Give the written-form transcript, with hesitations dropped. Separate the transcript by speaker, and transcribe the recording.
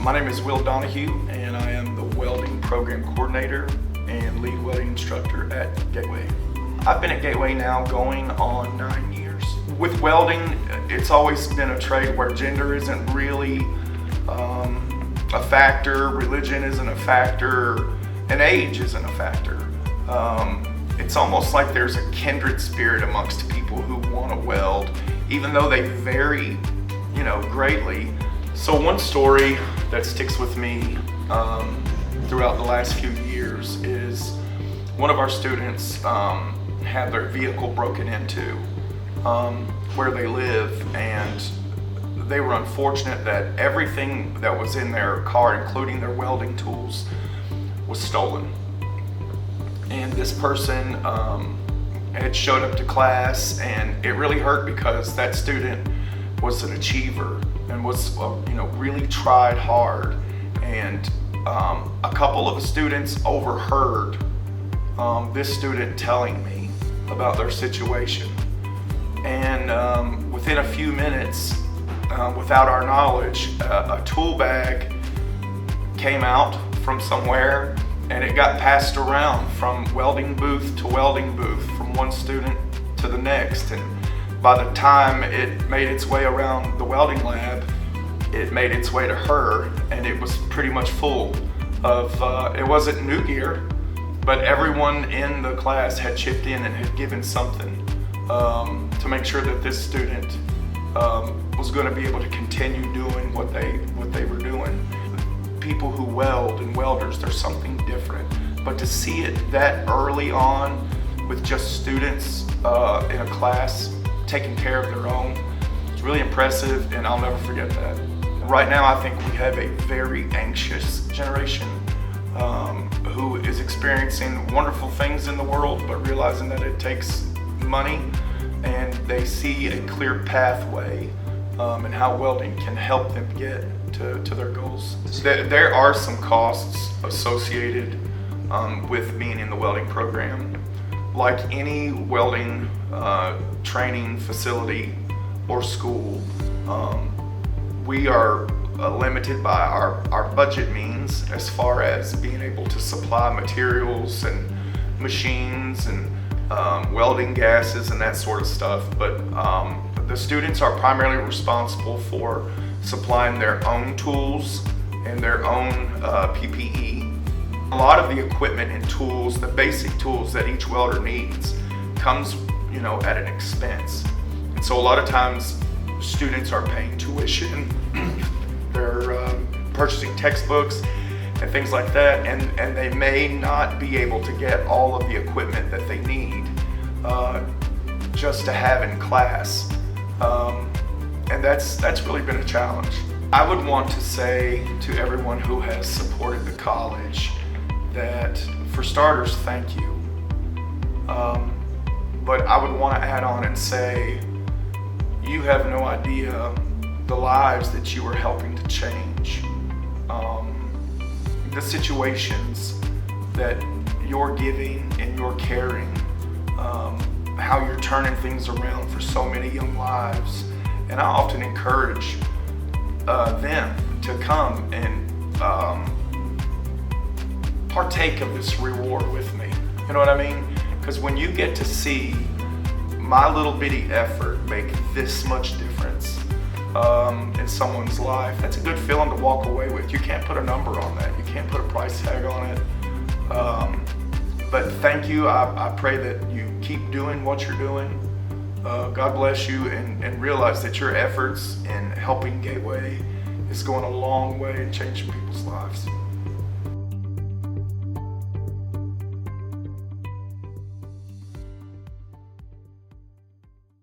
Speaker 1: My name is Donahue, and I am the welding program coordinator and lead welding instructor at Gateway. I've been at Gateway now going on 9 years. With welding, it's always been a trade where gender isn't really a factor, religion isn't a factor, and age isn't a factor. It's almost like there's a kindred spirit amongst people who want to weld, even though they vary, greatly. So one story that sticks with me throughout the last few years is one of our students had their vehicle broken into where they live, and they were unfortunate that everything that was in their car, including their welding tools, was stolen. And this person had showed up to class, and it really hurt because that student was an achiever and was really tried hard. And a couple of the students overheard this student telling me about their situation, and within a few minutes, without our knowledge, a tool bag came out from somewhere, and it got passed around from welding booth to welding booth, from one student to the next. And by the time it made its way around the welding lab, it made its way to her, and it was pretty much full of, it wasn't new gear, but everyone in the class had chipped in and had given something to make sure that this student was going to be able to continue doing what they were doing. People who weld and welders, there's something different, but to see it that early on with just students in a class taking care of their own, it's really impressive, and I'll never forget that. Right now, I think we have a very anxious generation who is experiencing wonderful things in the world, but realizing that it takes money, and they see a clear pathway and how welding can help them get to their goals. There are some costs associated with being in the welding program. Like any welding training facility or school, we are limited by our budget means as far as being able to supply materials and machines and welding gases and that sort of stuff. But the students are primarily responsible for supplying their own tools and their own PPE. A lot of the equipment and tools, the basic tools that each welder needs, comes at an expense. And so a lot of times students are paying tuition, they're purchasing textbooks and things like that, and they may not be able to get all of the equipment that they need just to have in class. And that's really been a challenge. I would want to say to everyone who has supported the college that, for starters, thank you. But I would want to add on and say, you have no idea the lives that you are helping to change. The situations that you're giving and you're caring, how you're turning things around for so many young lives. And I often encourage them to come and partake of this reward with me. You know what I mean? Because when you get to see my little bitty effort make this much difference in someone's life, that's a good feeling to walk away with. You can't put a number on that. You can't put a price tag on it. But thank you. I pray that you keep doing what you're doing. God bless you, and realize that your efforts in helping Gateway is going a long way in changing people's lives.